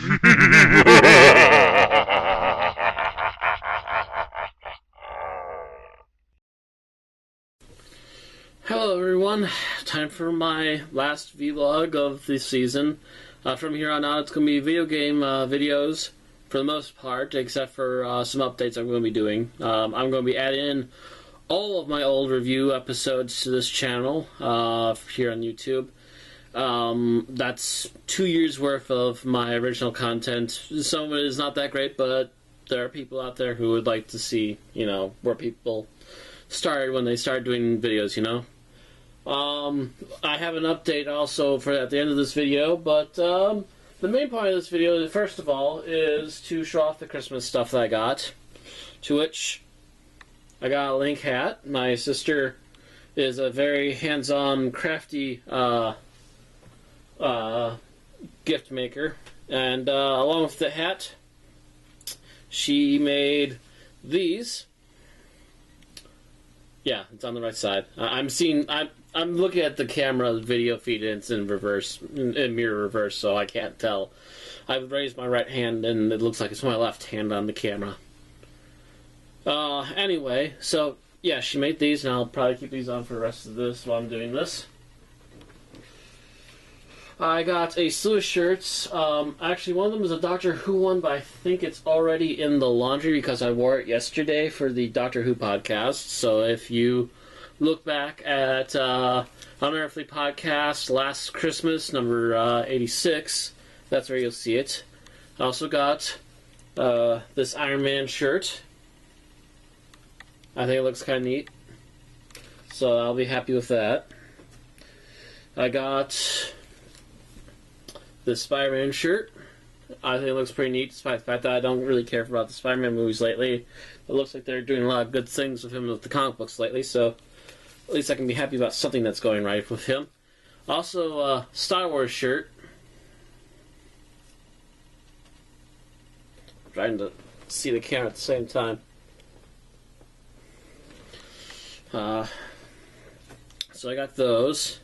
Hello everyone, time for my last vlog of the season. From here on out it's going to be video game videos for the most part, except for some updates I'm going to be doing. I'm going to be adding in all of my old review episodes to this channel here on YouTube. That's 2 years worth of my original content. Some of it is not that great, but there are people out there who would like to see, where people started when they started doing videos, I have an update also for at the end of this video, but the main point of this video, first of all, is to show off the Christmas stuff that I got, to which I got a Link hat. My sister is a very hands-on, crafty gift maker, and along with the hat, she made these. Yeah, it's on the right side. I'm looking at the camera video feed and it's in reverse, in mirror reverse, so I can't tell. I've raised my right hand and it looks like it's my left hand on the camera. Anyway, so yeah, she made these and I'll probably keep these on for the rest of this while I'm doing this. I got a slew of shirts. Actually, one of them is a Doctor Who one, but I think it's already in the laundry because I wore it yesterday for the Doctor Who podcast. So if you look back at Unearthly Podcast last Christmas, number 86, that's where you'll see it. I also got this Iron Man shirt. I think it looks kind of neat. So I'll be happy with that. I got this Spider-Man shirt. I think it looks pretty neat, despite the fact that I don't really care about the Spider-Man movies lately. It looks like they're doing a lot of good things with him with the comic books lately, so at least I can be happy about something that's going right with him. Also, a Star Wars shirt. I'm trying to see the camera at the same time. So I got those.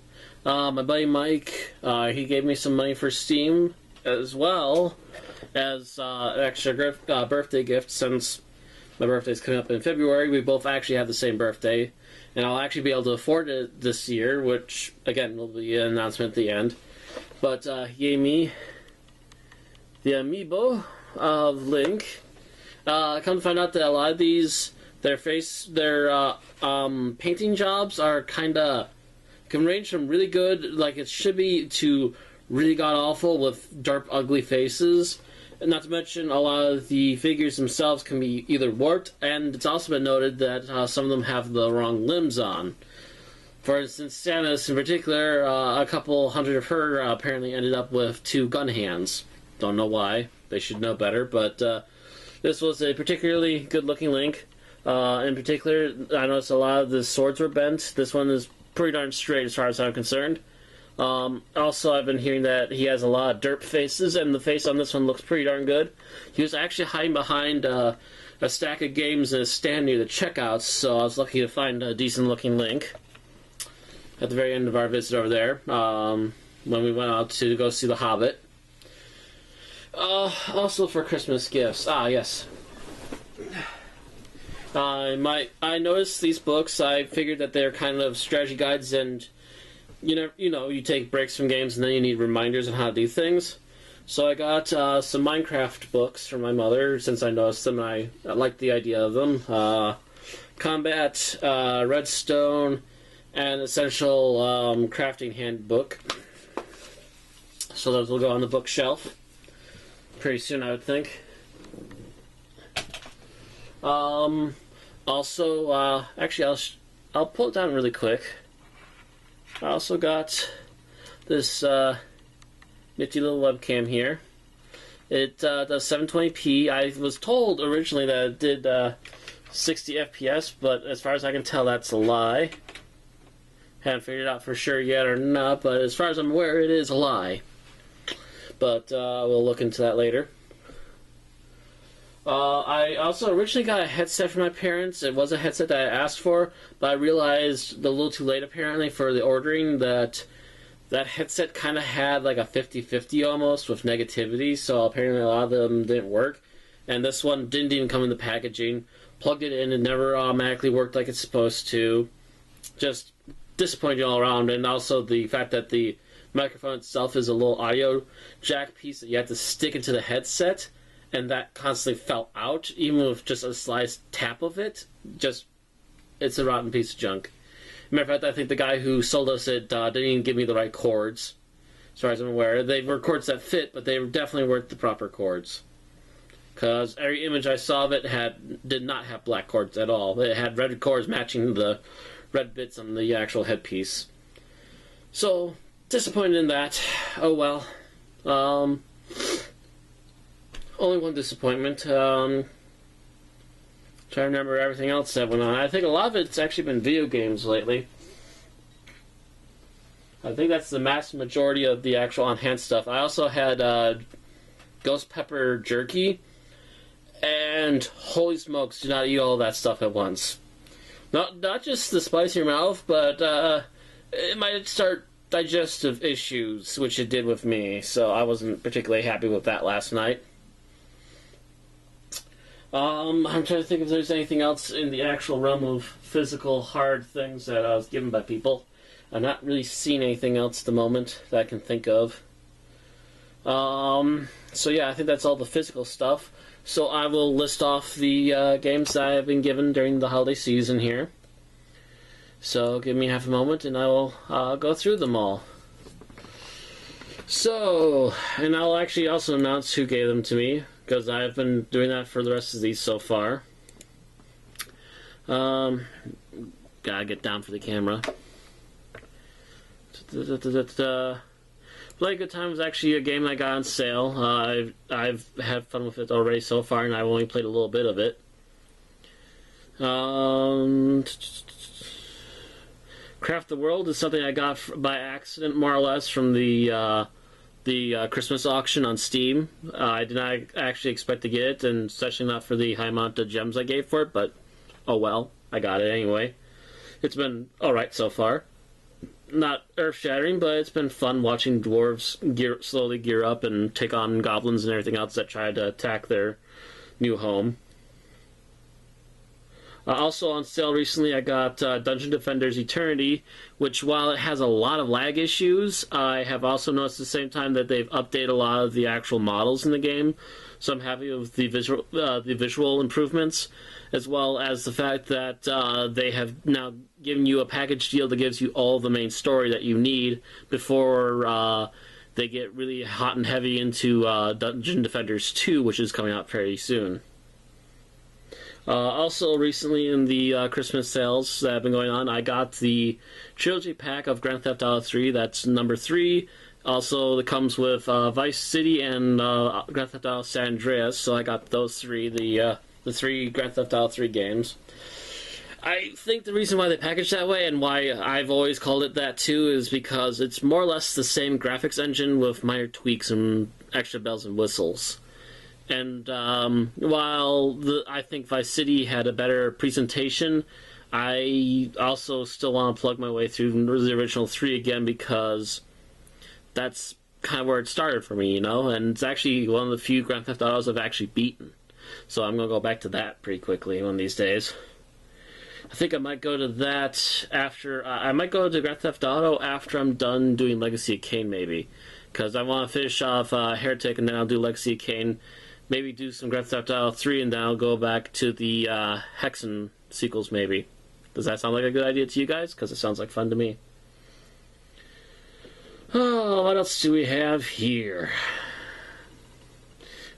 My buddy Mike, he gave me some money for Steam as well as an extra birthday gift since my birthday's coming up in February. We both actually have the same birthday, and I'll actually be able to afford it this year, which, again, will be an announcement at the end. But he gave me the amiibo of Link. Come to find out that a lot of these, their painting jobs are can range from really good, like it should be, to really god-awful with dark, ugly faces. And not to mention, a lot of the figures themselves can be either warped, and it's also been noted that some of them have the wrong limbs on. For instance, Samus in particular, a couple hundred of her apparently ended up with 2 gun hands. Don't know why. They should know better, but this was a particularly good-looking Link. In particular, I noticed a lot of the swords were bent. This one is pretty darn straight as far as I'm concerned. Also, I've been hearing that he has a lot of derp faces, and the face on this one looks pretty darn good. He was actually hiding behind a stack of games and a stand near the checkouts, so I was lucky to find a decent-looking Link at the very end of our visit over there, when we went out to go see The Hobbit. Also for Christmas gifts. Yes. I noticed these books. I figured that they're kind of strategy guides, and you take breaks from games, and then you need reminders on how to do things. So I got some Minecraft books from my mother, since I noticed them and I liked the idea of them. Combat, Redstone, and Essential Crafting Handbook. So those will go on the bookshelf pretty soon, I would think. Also, actually, I'll pull it down really quick. I also got this nifty little webcam here. It does 720p. I was told originally that it did 60 FPS, but as far as I can tell, that's a lie. Haven't figured it out for sure yet or not, but as far as I'm aware, it is a lie. But we'll look into that later. I also originally got a headset from my parents. It was a headset that I asked for, but I realized a little too late apparently for the ordering that that headset kind of had like a 50-50 almost with negativity, so apparently a lot of them didn't work. And this one didn't even come in the packaging. Plugged it in, it never automatically worked like it's supposed to. Just disappointing all around, and also the fact that the microphone itself is a little audio jack piece that you have to stick into the headset, and that constantly fell out, even with just a slight tap of it. Just, it's a rotten piece of junk. Matter of fact, I think the guy who sold us it didn't even give me the right cords, as far as I'm aware. They were cords that fit, but they definitely weren't the proper cords. Because every image I saw of it did not have black cords at all. It had red cords matching the red bits on the actual headpiece. So, disappointed in that. Oh well. Only one disappointment. Trying to remember everything else that went on. I think a lot of it's actually been video games lately. I think that's the mass majority of the actual on-hand stuff. I also had Ghost Pepper Jerky, and holy smokes, do not eat all that stuff at once. Not just the spice in your mouth, but it might start digestive issues, which it did with me, so I wasn't particularly happy with that last night. I'm trying to think if there's anything else in the actual realm of physical, hard things that I was given by people. I'm not really seeing anything else at the moment that I can think of. So yeah, I think that's all the physical stuff. So I will list off the games that I have been given during the holiday season here. So give me half a moment and I will go through them all. So, and I'll actually also announce who gave them to me, because I've been doing that for the rest of these so far. Gotta get down for the camera. Play Good Time was actually a game I got on sale. I've had fun with it already so far, and I've only played a little bit of it. Craft the World is something I got by accident, more or less, from the Christmas auction on Steam. I did not actually expect to get it, and especially not for the high amount of gems I gave for it, but oh well, I got it anyway. It's been alright so far. Not earth-shattering, but it's been fun watching dwarves slowly gear up and take on goblins and everything else that try to attack their new home. Also on sale recently, I got Dungeon Defenders Eternity, which while it has a lot of lag issues, I have also noticed at the same time that they've updated a lot of the actual models in the game. So I'm happy with the visual improvements, as well as the fact that they have now given you a package deal that gives you all the main story that you need before they get really hot and heavy into Dungeon Defenders 2, which is coming out very soon. Also, recently in the Christmas sales that have been going on, I got the trilogy pack of Grand Theft Auto 3. That's number 3. Also, it comes with Vice City and Grand Theft Auto San Andreas. So I got those three, the 3 Grand Theft Auto 3 games. I think the reason why they packaged that way, and why I've always called it that too, is because it's more or less the same graphics engine with minor tweaks and extra bells and whistles. And while I think Vice City had a better presentation, I also still want to plug my way through the original 3 again, because that's kind of where it started for me, you know? And it's actually one of the few Grand Theft Autos I've actually beaten. So I'm going to go back to that pretty quickly one of these days. I think I might go to that after... I might go to Grand Theft Auto after I'm done doing Legacy of Kain, maybe. Because I want to finish off Heretic, and then I'll do Legacy of Kain. Maybe do some Grand Theft Auto 3, and then I'll go back to the Hexen sequels, maybe. Does that sound like a good idea to you guys? Because it sounds like fun to me. Oh, what else do we have here?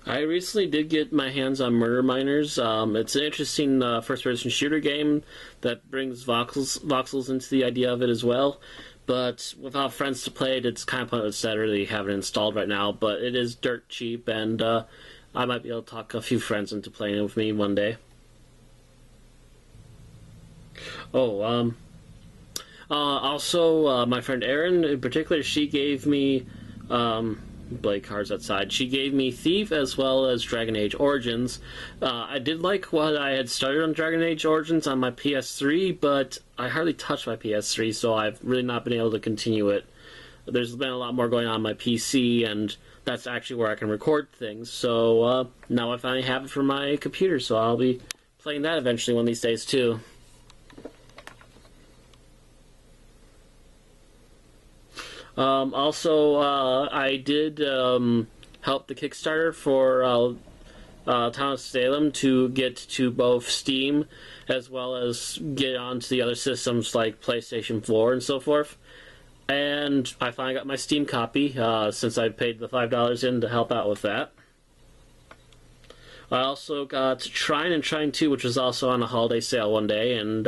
I recently did get my hands on Murder Miners. It's an interesting first-person shooter game that brings voxels into the idea of it as well. But without friends to play it, it's kind of pointless that I really have it installed right now. But it is dirt cheap, and I might be able to talk a few friends into playing it with me one day. Oh, also, my friend Erin, in particular, she gave me, Blake cards outside, she gave me Thief as well as Dragon Age Origins. I did like what I had started on Dragon Age Origins on my PS3, but I hardly touched my PS3, so I've really not been able to continue it. there's been a lot more going on my PC, and that's actually where I can record things. So now I finally have it for my computer, so I'll be playing that eventually one of these days too. Also, I did help the Kickstarter for Town of Salem to get to both Steam as well as get onto the other systems like PlayStation 4 and so forth. And I finally got my Steam copy since I paid the $5 in to help out with that. I also got Trine and Trine 2, which was also on a holiday sale one day, and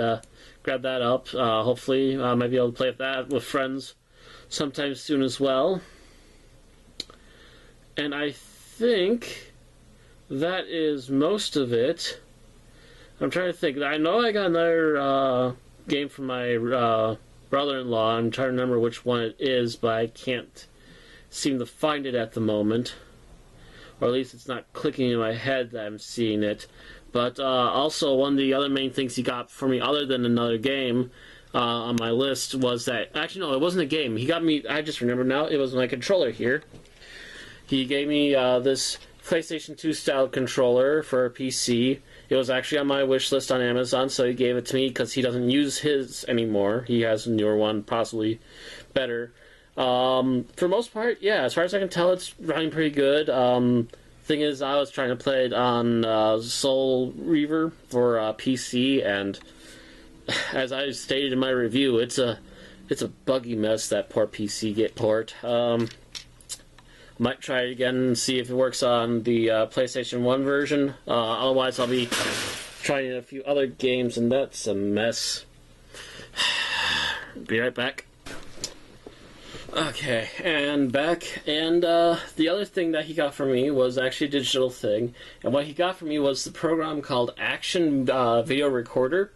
grabbed that up. Hopefully I might be able to play that with friends sometime soon as well. And I think that is most of it. I'm trying to think. I know I got another game from my brother-in-law. I'm trying to remember which one it is, but I can't seem to find it at the moment. Or at least it's not clicking in my head that I'm seeing it. But also, one of the other main things he got for me, other than another game on my list, was that... Actually, no, it wasn't a game. He got me... I just remember now. It was my controller here. He gave me this PlayStation 2 style controller for a PC. It was actually on my wish list on Amazon, so he gave it to me because he doesn't use his anymore. He has a newer one, possibly better. For most part, yeah, as far as I can tell, it's running pretty good. Thing is, I was trying to play it on Soul Reaver for PC, and as I stated in my review, it's a buggy mess, that poor PC port. Might try it again and see if it works on the PlayStation 1 version. Otherwise, I'll be trying a few other games, and that's a mess. Be right back. Okay, and back. And the other thing that he got for me was actually a digital thing. And what he got for me was the program called Action Video Recorder.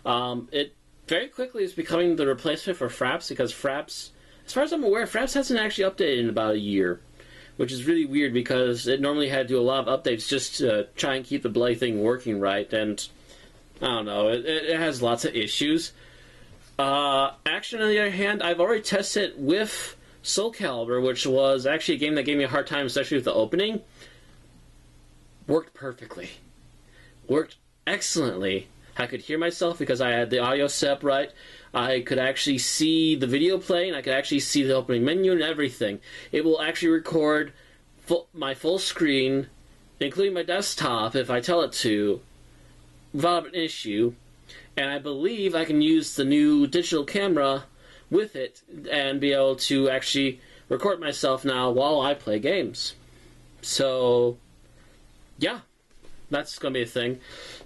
It very quickly is becoming the replacement for Fraps, because Fraps, as far as I'm aware, Fraps hasn't actually updated in about a year. Which is really weird because it normally had to do a lot of updates just to try and keep the bloody thing working right, and I don't know, it has lots of issues. Action, on the other hand, I've already tested it with Soul Calibur, which was actually a game that gave me a hard time, especially with the opening. Worked perfectly. Worked excellently. I could hear myself because I had the audio set up right. I could actually see the video playing. I could actually see the opening menu and everything. It will actually record my full screen, including my desktop, if I tell it to, without an issue. And I believe I can use the new digital camera with it and be able to actually record myself now while I play games. So, yeah, that's going to be a thing.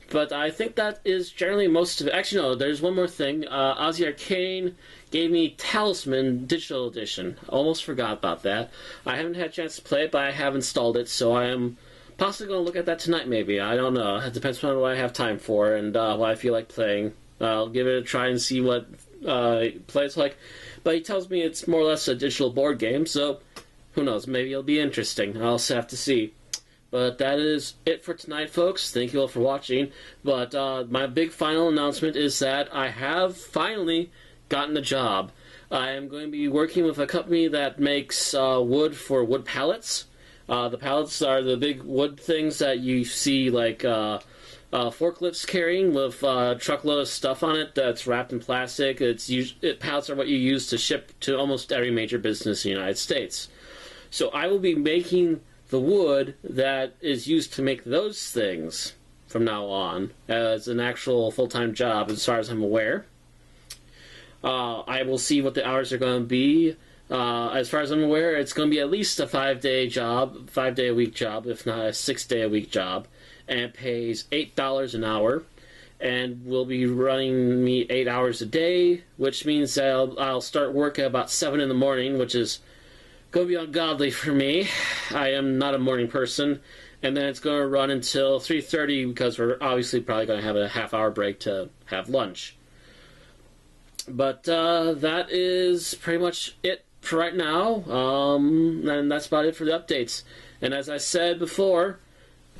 But I think that is generally most of it. Actually, no, there's one more thing. Ozzy Arcane gave me Talisman Digital Edition. Almost forgot about that. I haven't had a chance to play it, but I have installed it, so I am possibly going to look at that tonight, maybe. I don't know. It depends on what I have time for and what I feel like playing. I'll give it a try and see what it plays like. But he tells me it's more or less a digital board game, so who knows? Maybe it'll be interesting. I'll also have to see. But that is it for tonight, folks. Thank you all for watching. But my big final announcement is that I have finally gotten a job. I am going to be working with a company that makes wood for wood pallets. The pallets are the big wood things that you see, like forklifts carrying with a truckload of stuff on it that's wrapped in plastic. Pallets are what you use to ship to almost every major business in the United States. So I will be making the wood that is used to make those things from now on as an actual full-time job, as far as I'm aware. I will see what the hours are going to be. As far as I'm aware, it's going to be at least a 5-day-a-week job, if not a 6-day-a-week job, and it pays $8 an hour, and will be running me 8 hours a day, which means that I'll start work at about 7 in the morning, which is going to be ungodly for me. I am not a morning person. And then it's going to run until 3:30 because we're obviously probably going to have a half-hour break to have lunch. But that is pretty much it for right now. And that's about it for the updates. And as I said before,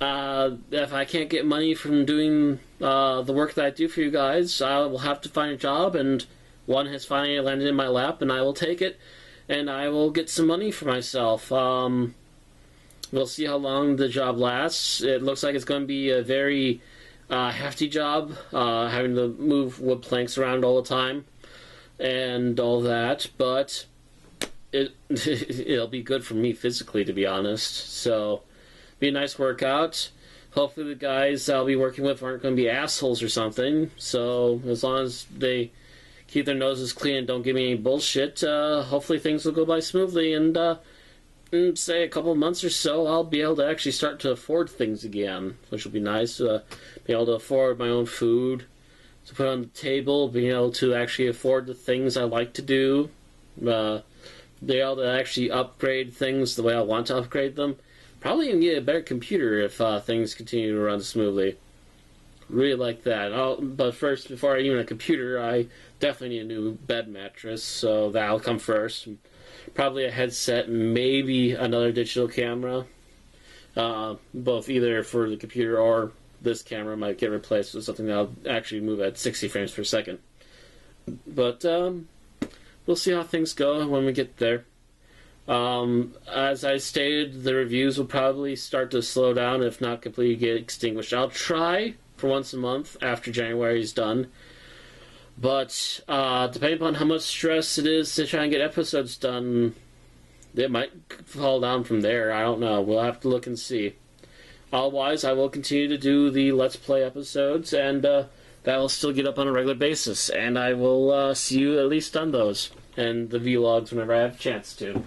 if I can't get money from doing the work that I do for you guys, I will have to find a job. And one has finally landed in my lap, and I will take it. and I will get some money for myself. We'll see how long the job lasts. It looks like it's going to be a very hefty job, having to move wood planks around all the time and all that, but it'll be good for me physically, to be honest. So, be a nice workout. Hopefully the guys I'll be working with aren't going to be assholes or something, so as long as they keep their noses clean and don't give me any bullshit, hopefully things will go by smoothly, and in, say, a couple of months or so, I'll be able to actually start to afford things again, which will be nice. Be able to afford my own food to put on the table, being able to actually afford the things I like to do, be able to actually upgrade things the way I want to upgrade them. Probably even get a better computer if things continue to run smoothly. Really like that. But first, before I even a computer, I definitely need a new bed mattress, so that'll come first. Probably a headset, maybe another digital camera. Both either for the computer or this camera might get replaced with something that'll actually move at 60 frames per second. But we'll see how things go when we get there. As I stated, the reviews will probably start to slow down, if not completely get extinguished. I'll try for once a month after January is done. But depending upon how much stress it is to try and get episodes done, it might fall down from there. I don't know. We'll have to look and see. Otherwise, I will continue to do the Let's Play episodes, and that will still get up on a regular basis. And I will see you at least on those, and the vlogs whenever I have a chance to.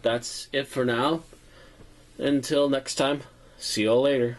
That's it for now. Until next time, see you all later.